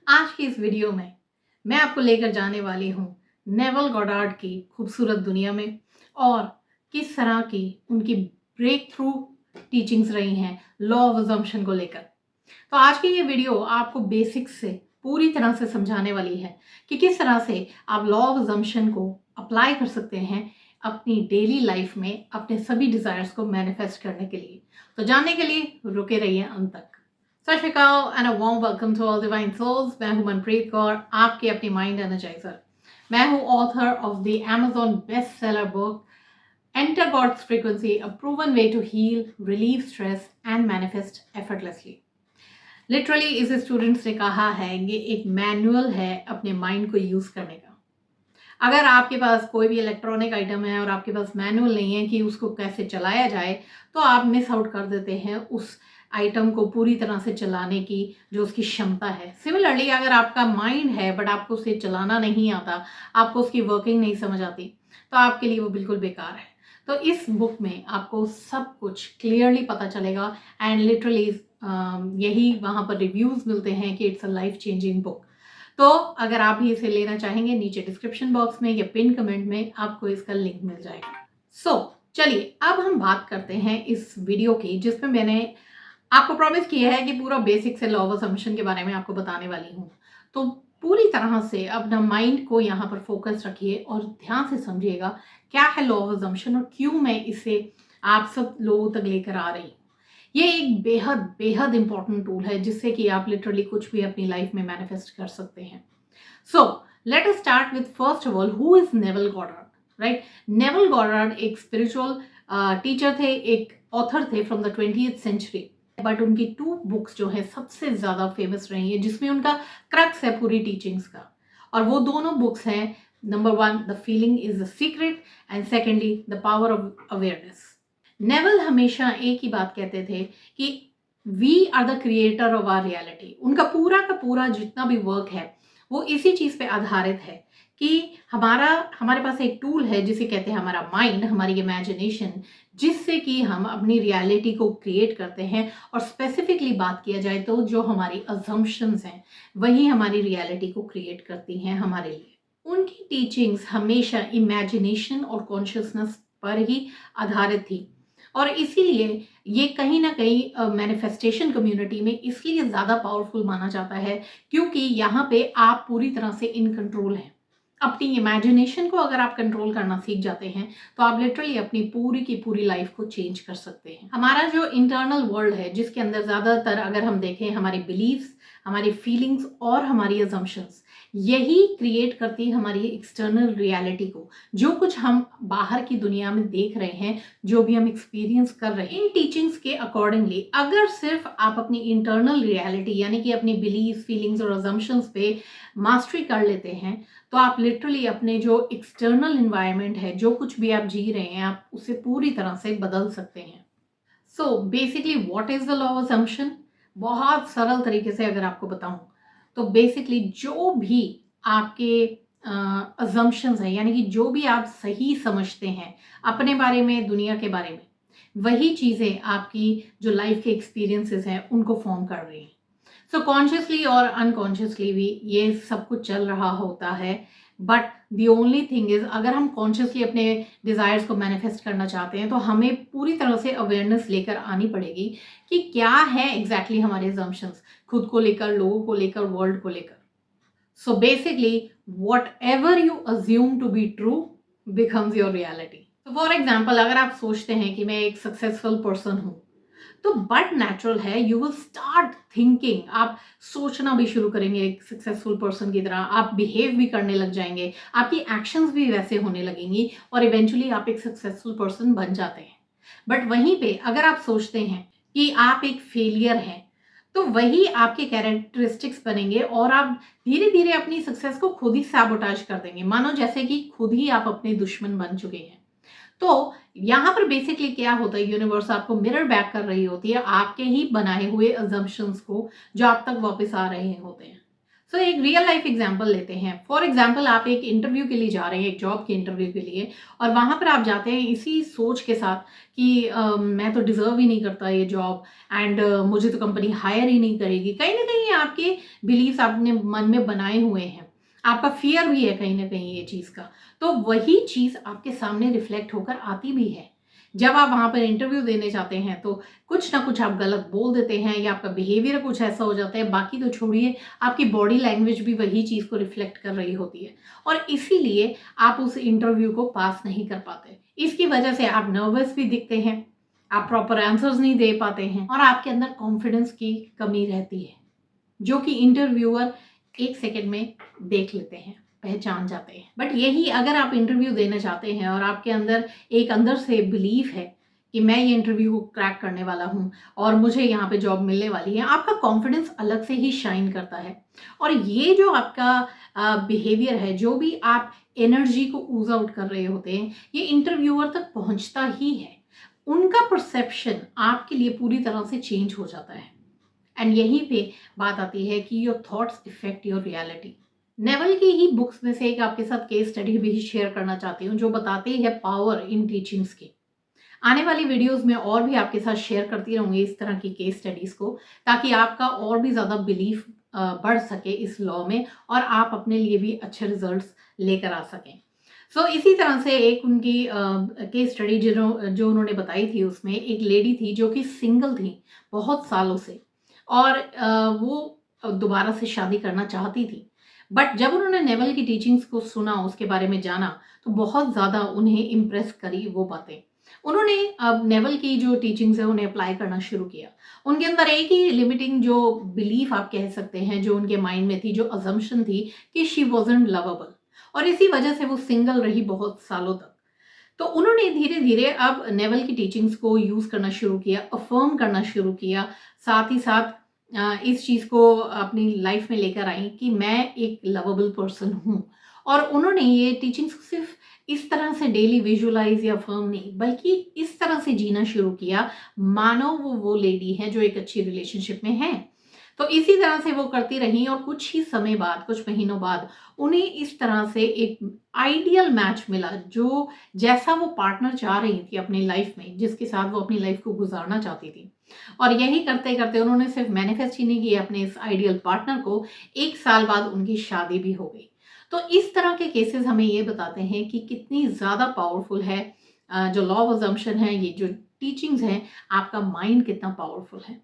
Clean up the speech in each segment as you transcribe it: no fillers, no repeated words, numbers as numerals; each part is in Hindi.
आज की इस वीडियो में मैं आपको लेकर जाने वाली हूँ नेवल गॉडार्ड की खूबसूरत दुनिया में और किस तरह की उनकी ब्रेक थ्रू टीचिंग्स रही हैं लॉ ऑफ अजम्पशन को लेकर। तो आज की ये वीडियो आपको बेसिक्स से पूरी तरह से समझाने वाली है कि किस तरह से आप लॉ ऑफ अजम्पशन को अप्लाई कर सकते हैं अपनी डेली लाइफ में अपने सभी डिजायर्स को मैनिफेस्ट करने के लिए। तो जानने के लिए रुके रहिए अंत तक। Sat Sri Akal and a warm welcome to all divine souls. मैं हूं मनप्रीत कौर, आपकी अपनी माइंड एनर्जाइजर। मैं हूं author of the Amazon best seller book enter God's frequency, a proven way to heal, relieve stress and manifest effortlessly. Literally इस स्टूडेंट्स ने कहा है ये एक मैनुअल है अपने माइंड को यूज करने का। अगर आपके पास कोई भी इलेक्ट्रॉनिक आइटम है और आपके पास मैनुअल नहीं है कि उसको कैसे चलाया जाए, तो आप मिस आउट कर देते हैं उस आइटम को पूरी तरह से चलाने की जो उसकी क्षमता है। सिमिलरली अगर आपका माइंड है बट आपको उसे चलाना नहीं आता, आपको उसकी वर्किंग नहीं समझ आती, तो आपके लिए वो बिल्कुल बेकार है। तो इस बुक में आपको सब कुछ क्लियरली पता चलेगा एंड लिटरली यही वहाँ पर रिव्यूज मिलते हैं कि it's a life changing book. तो अगर आप भी इसे लेना चाहेंगे, नीचे डिस्क्रिप्शन बॉक्स में या पिन कमेंट में आपको इसका लिंक मिल जाएगा। चलिए अब हम बात करते हैं इस वीडियो की जिसमें मैंने आपको प्रॉमिस किया है कि पूरा बेसिक से लॉ ऑफ असम्पशन के बारे में आपको बताने वाली हूँ। तो पूरी तरह से अपना माइंड को यहाँ पर फोकस रखिए और ध्यान से समझिएगा क्या है लॉ ऑफ असम्पशन और क्यों मैं इसे आप सब लोगों तक लेकर आ रही हूँ। ये एक बेहद बेहद इंपॉर्टेंट टूल है जिससे कि आप लिटरली कुछ भी अपनी लाइफ में मैनिफेस्ट कर सकते हैं। So let us start with first of all who is naval Goddard, right. Naval Goddard एक स्पिरिचुअल टीचर थे, एक ऑथर थे from the 20th century. But उनकी 2 बुक्स जो है सबसे ज्यादा फेमस रही है जिसमें उनका क्रक्स है पूरी टीचिंग्स का। और वो दोनों बुक्स हैं, number 1 the feeling is the secret and secondly the power of awareness. Neville हमेशा एक ही बात कहते थे कि we are the creator of our reality. उनका पूरा का पूरा जितना भी वर्क है वो इसी चीज पे आधारित है कि हमारे पास एक टूल है जिसे कहते हैं हमारा माइंड, हमारी इमेजिनेशन, जिससे कि हम अपनी रियलिटी को क्रिएट करते हैं। और स्पेसिफिकली बात किया जाए तो जो हमारी अजम्पशंस हैं वही हमारी रियलिटी को क्रिएट करती हैं हमारे लिए। उनकी टीचिंग्स हमेशा इमेजिनेशन और कॉन्शियसनेस पर ही आधारित थी और इसीलिए ये कहीं ना कहीं मैनिफेस्टेशन कम्युनिटी में इसलिए ज़्यादा पावरफुल माना जाता है क्योंकि यहाँ पे आप पूरी तरह से इन कंट्रोल हैं। अपनी इमेजिनेशन को अगर आप कंट्रोल करना सीख जाते हैं तो आप लिटरली अपनी पूरी की पूरी लाइफ को चेंज कर सकते हैं। हमारा जो इंटरनल वर्ल्ड है जिसके अंदर ज़्यादातर अगर हम देखें हमारी बिलीव्स, हमारी फीलिंग्स और हमारी अजम्पशंस, यही क्रिएट करती है हमारी एक्सटर्नल रियलिटी को। जो कुछ हम बाहर की दुनिया में देख रहे हैं, जो भी हम एक्सपीरियंस कर रहे हैं, इन टीचिंग्स के अकॉर्डिंगली अगर सिर्फ आप अपनी इंटरनल रियलिटी यानी कि अपनी बिलीव, फीलिंग्स और अजम्पशंस पे मास्टरी कर लेते हैं तो आप लिटरली अपने जो एक्सटर्नल इन्वायरमेंट है, जो कुछ भी आप जी रहे हैं, आप उसे पूरी तरह से बदल सकते हैं। So basically what is the law of assumption? बहुत सरल तरीके से अगर आपको बताऊं तो बेसिकली जो भी आपके अजम्पशंस हैं यानी कि जो भी आप सही समझते हैं अपने बारे में, दुनिया के बारे में, वही चीज़ें आपकी जो लाइफ के एक्सपीरियंसेस हैं उनको फॉर्म कर रही हैं। सो कॉन्शियसली और अनकॉन्शियसली भी ये सब कुछ चल रहा होता है। But the only thing is अगर हम कॉन्शियसली अपने डिज़ायर्स को मैनिफेस्ट करना चाहते हैं तो हमें पूरी तरह से अवेयरनेस लेकर आनी पड़ेगी कि क्या है एग्जैक्टली हमारे assumptions, खुद को लेकर, लोगों को लेकर, वर्ल्ड को लेकर। So basically whatever you assume to be true becomes your reality. तो फॉर एग्जाम्पल अगर आप सोचते हैं कि मैं एक सक्सेसफुल पर्सन हूँ तो बट नेचुरल है यू विल स्टार्ट थिंकिंग, आप सोचना भी शुरू करेंगे एक सक्सेसफुल पर्सन की तरह, आप बिहेव भी करने लग जाएंगे, आपकी एक्शंस भी वैसे होने लगेंगी और इवेंचुअली आप एक सक्सेसफुल पर्सन बन जाते हैं। बट वहीं पे अगर आप सोचते हैं कि आप एक फेलियर हैं तो वही आपके कैरेक्टरिस्टिक्स बनेंगे और आप धीरे धीरे अपनी सक्सेस को खुद ही सैबोटाज कर देंगे, मानो जैसे कि खुद ही आप अपने दुश्मन बन चुके हैं। तो यहाँ पर बेसिकली क्या होता है, यूनिवर्स आपको मिरर बैक कर रही होती है आपके ही बनाए हुए अजम्पशंस को जो आप तक वापस आ रहे होते हैं। सो एक रियल लाइफ एग्जाम्पल लेते हैं। फॉर एग्जाम्पल आप एक इंटरव्यू के लिए जा रहे हैं, एक जॉब के इंटरव्यू के लिए, और वहाँ पर आप जाते हैं इसी सोच के साथ कि मैं तो डिज़र्व ही नहीं करता ये जॉब, एंड मुझे तो कंपनी हायर ही नहीं करेगी। कहीं ना कहीं आपके बिलीव्स आपने मन में बनाए हुए हैं, आपका फियर भी है कहीं ना कहीं ये चीज़ का, तो वही चीज़ आपके सामने रिफ्लेक्ट होकर आती भी है। जब आप वहाँ पर इंटरव्यू देने जाते हैं तो कुछ ना कुछ आप गलत बोल देते हैं, या आपका बिहेवियर कुछ ऐसा हो जाता है, बाकी तो छोड़िए, आपकी बॉडी लैंग्वेज भी वही चीज़ को रिफ्लेक्ट कर रही होती है, और इसीलिए आप उस इंटरव्यू को पास नहीं कर पाते। इसकी वजह से आप नर्वस भी दिखते हैं, आप प्रॉपर आंसर्स नहीं दे पाते हैं, और आपके अंदर कॉन्फिडेंस की कमी रहती है, जो कि इंटरव्यूअर 1 सेकंड में देख लेते हैं, पहचान जाते हैं। बट यही अगर आप इंटरव्यू देना चाहते हैं और आपके अंदर एक अंदर से बिलीफ है कि मैं ये इंटरव्यू को क्रैक करने वाला हूँ और मुझे यहाँ पे जॉब मिलने वाली है, आपका कॉन्फिडेंस अलग से ही शाइन करता है। और ये जो आपका बिहेवियर है, जो भी आप एनर्जी को ऊज आउट कर रहे होते हैं, ये इंटरव्यूअर तक पहुँचता ही है। उनका परसेप्शन आपके लिए पूरी तरह से चेंज हो जाता है। एंड यहीं पे बात आती है कि your thoughts effect your reality. Naval की ही बुक्स में से एक आपके साथ केस स्टडी भी शेयर करना चाहती हूँ, जो बताती है पावर इन टीचिंग्स की। आने वाली वीडियोस में और भी आपके साथ शेयर करती रहूंगी इस तरह की केस स्टडीज को, ताकि आपका और भी ज़्यादा बिलीफ बढ़ सके इस लॉ में, और आप अपने लिए भी अच्छे रिजल्ट्स लेकर आ सकें। सो इसी तरह से एक उनकी केस स्टडी जो उन्होंने बताई थी, उसमें एक लेडी थी जो कि सिंगल थी बहुत सालों से, और वो दोबारा से शादी करना चाहती थी। बट जब उन्होंने नेवल की टीचिंग्स को सुना, उसके बारे में जाना, तो बहुत ज़्यादा उन्हें इम्प्रेस करी वो बातें। उन्होंने अब नेवल की जो टीचिंग्स है उन्हें अप्लाई करना शुरू किया। उनके अंदर एक ही लिमिटिंग जो बिलीफ आप कह सकते हैं, जो उनके माइंड में थी, जो अजम्पशन थी कि शी वॉजंट लवेबल, और इसी वजह से वो सिंगल रही बहुत सालों तक। तो उन्होंने धीरे धीरे अब नेवल की टीचिंग्स को यूज़ करना शुरू किया, अफर्म करना शुरू किया, साथ ही साथ इस चीज़ को अपनी लाइफ में लेकर आई कि मैं एक लवेबल पर्सन हूँ। और उन्होंने ये टीचिंग्स को सिर्फ इस तरह से डेली विजुअलाइज या फर्म नहीं, बल्कि इस तरह से जीना शुरू किया मानो वो लेडी है जो एक अच्छी रिलेशनशिप में है। तो इसी तरह से वो करती रही, और कुछ ही समय बाद, कुछ महीनों बाद, उन्हें इस तरह से एक आइडियल मैच मिला, जो जैसा वो पार्टनर चाह रही थी अपनी लाइफ में, जिसके साथ वो अपनी लाइफ को गुजारना चाहती थी। और यही करते करते उन्होंने सिर्फ मैनिफेस्ट ही नहीं किया अपने इस आइडियल पार्टनर को, 1 साल बाद उनकी शादी भी हो गई। तो इस तरह के केसेस हमें ये बताते हैं कि कितनी ज़्यादा पावरफुल है जो लॉ ऑफ अजम्पशन है, ये जो टीचिंग्स हैं, आपका माइंड कितना पावरफुल है।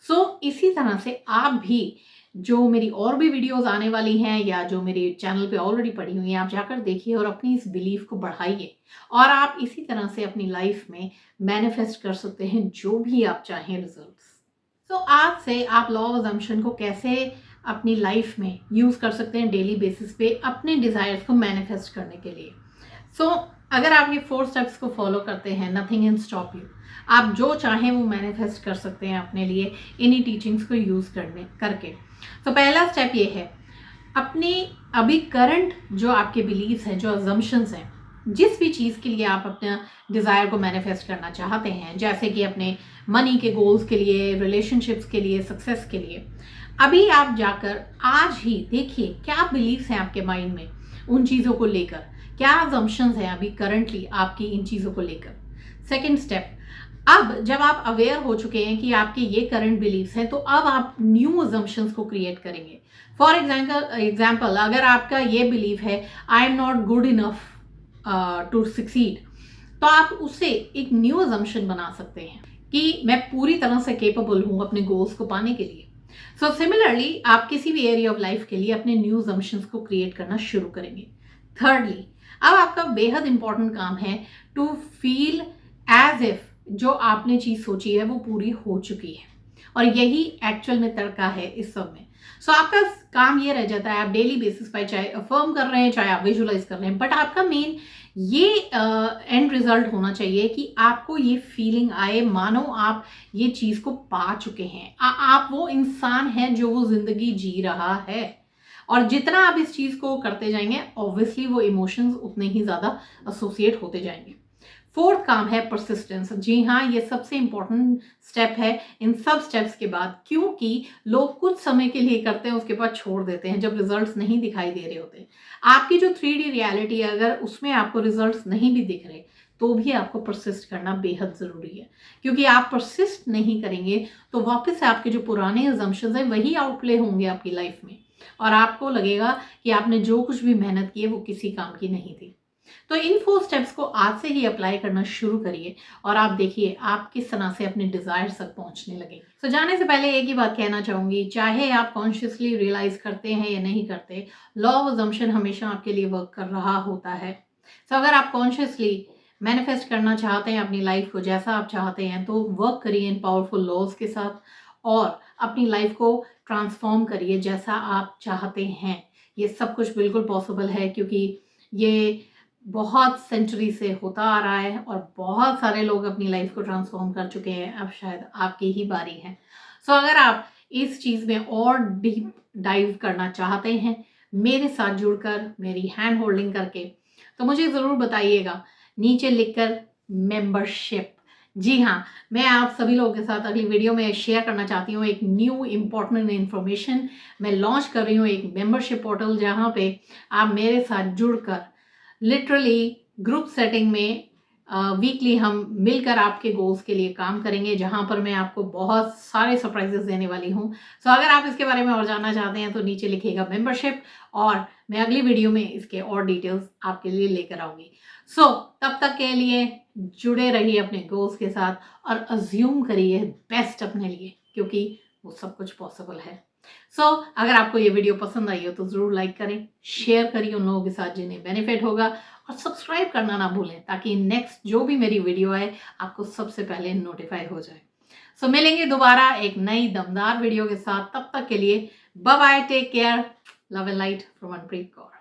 सो इसी तरह से आप भी, जो मेरी और भी वीडियोस आने वाली हैं या जो मेरे चैनल पे ऑलरेडी पड़ी हुई हैं, आप जाकर देखिए और अपनी इस बिलीफ को बढ़ाइए, और आप इसी तरह से अपनी लाइफ में मैनिफेस्ट कर सकते हैं जो भी आप चाहें रिजल्ट्स। सो आज से आप लॉ ऑफ अजम्पशन को कैसे अपनी लाइफ में यूज़ कर सकते हैं डेली बेसिस पे अपने डिज़ायर्स को मैनिफेस्ट करने के लिए। सो अगर आप ये 4 स्टेप्स को फॉलो करते हैं, नथिंग कैन स्टॉप यू। आप जो चाहें वो मैनिफेस्ट कर सकते हैं अपने लिए इन्हीं टीचिंग्स को यूज़ करके। तो पहला स्टेप ये है, अपनी अभी करंट जो आपके बिलीव्स हैं, जो अजम्पशंस हैं, जिस भी चीज़ के लिए आप अपना डिज़ायर को मैनिफेस्ट करना चाहते हैं, जैसे कि अपने मनी के गोल्स के लिए, रिलेशनशिप्स के लिए, सक्सेस के लिए, अभी आप जाकर आज ही देखिए क्या बिलीव्स हैं आपके माइंड में उन चीज़ों को लेकर, क्या अजम्पशंस हैं अभी करंटली आपकी इन चीज़ों को लेकर। सेकेंड स्टेप, अब जब आप अवेयर हो चुके हैं कि आपके ये करंट बिलीव्स हैं, तो अब आप न्यू अजम्पशंस को क्रिएट करेंगे। फॉर एग्जाम्पल, अगर आपका ये बिलीव है I am not good enough to succeed, तो आप उससे एक न्यू अजम्पशन बना सकते हैं कि मैं पूरी तरह से केपेबल हूँ अपने गोल्स को पाने के लिए। सो सिमिलरली आप किसी भी एरिया ऑफ लाइफ के लिए अपने न्यू अजम्पशंस को क्रिएट करना शुरू करेंगे। थर्डली, अब आपका बेहद इंपॉर्टेंट काम है टू फील एज इफ जो आपने चीज़ सोची है वो पूरी हो चुकी है, और यही एक्चुअल में तड़का है इस सब में। सो आपका काम ये रह जाता है, आप डेली बेसिस पर चाहे अफर्म कर रहे हैं, चाहे आप विजुअलाइज कर रहे हैं, बट आपका मेन ये एंड रिजल्ट होना चाहिए कि आपको ये फीलिंग आए मानो आप ये चीज़ को पा चुके हैं, आप वो इंसान हैं जो वो जिंदगी जी रहा है। और जितना आप इस चीज़ को करते जाएंगे, ऑब्वियसली वो इमोशंस उतने ही ज़्यादा एसोसिएट होते जाएंगे। फोर्थ काम है परसिस्टेंस। जी हाँ, ये सबसे इंपॉर्टेंट स्टेप है इन सब स्टेप्स के बाद, क्योंकि लोग कुछ समय के लिए करते हैं, उसके बाद छोड़ देते हैं जब रिजल्ट्स नहीं दिखाई दे रहे होते। आपकी जो 3D रियलिटी है, अगर उसमें आपको रिजल्ट्स नहीं भी दिख रहे तो भी आपको परसिस्ट करना बेहद ज़रूरी है, क्योंकि आप परसिस्ट नहीं करेंगे तो वापस से आपके जो पुराने अजम्पशंस हैं वही आउटप्ले होंगे आपकी लाइफ में, और आपको लगेगा कि आपने जो कुछ भी मेहनत की है वो किसी काम की नहीं थी। तो इन 4 स्टेप्स को आज से ही अप्लाई करना शुरू करिए और आप देखिए आप किस तरह से अपने डिजायर्स तक पहुंचने लगे। तो जाने से पहले एक ही बात कहना चाहूंगी, चाहे आप कॉन्शियसली रियलाइज करते हैं या नहीं करते, लॉ ऑफ अजम्पशन हमेशा आपके लिए वर्क कर रहा होता है। तो अगर आप कॉन्शियसली मैनिफेस्ट करना चाहते हैं अपनी लाइफ को जैसा आप चाहते हैं, तो वर्क करिए इन पावरफुल लॉज के साथ और अपनी लाइफ को ट्रांसफॉर्म करिए जैसा आप चाहते हैं। ये सब कुछ बिल्कुल पॉसिबल है, क्योंकि ये बहुत सेंचुरी से होता आ रहा है और बहुत सारे लोग अपनी लाइफ को ट्रांसफॉर्म कर चुके हैं। अब शायद आपकी ही बारी है। सो अगर आप इस चीज़ में और डीप डाइव करना चाहते हैं मेरे साथ जुड़कर, मेरी हैंड होल्डिंग करके, तो मुझे ज़रूर बताइएगा नीचे लिखकर मेंबरशिप। जी हाँ, मैं आप सभी लोगों के साथ अगली वीडियो में शेयर करना चाहती हूँ एक न्यू इम्पॉर्टेंट इन्फॉर्मेशन। मैं लॉन्च कर रही हूँ एक मेंबरशिप पोर्टल, जहाँ पे आप मेरे साथ जुड़कर लिटरली ग्रुप सेटिंग में वीकली हम मिलकर आपके गोल्स के लिए काम करेंगे, जहां पर मैं आपको बहुत सारे सरप्राइजेस देने वाली हूं। सो अगर आप इसके बारे में और जानना चाहते हैं तो नीचे लिखिएगा मेंबरशिप, और मैं अगली वीडियो में इसके और डिटेल्स आपके लिए लेकर आऊंगी। सो तब तक के लिए जुड़े रहिए अपने गोल्स के साथ और अज्यूम करिए बेस्ट अपने लिए, क्योंकि वो सब कुछ पॉसिबल है। अगर आपको ये वीडियो पसंद आई हो तो ज़रूर लाइक करें, शेयर करिए उन लोगों के साथ जिन्हें बेनिफिट होगा, और सब्सक्राइब करना ना भूलें ताकि नेक्स्ट जो भी मेरी वीडियो आए आपको सबसे पहले नोटिफाई हो जाए। मिलेंगे दोबारा एक नई दमदार वीडियो के साथ। तब तक के लिए bye bye, take care, love and light from Manpreet Kaur.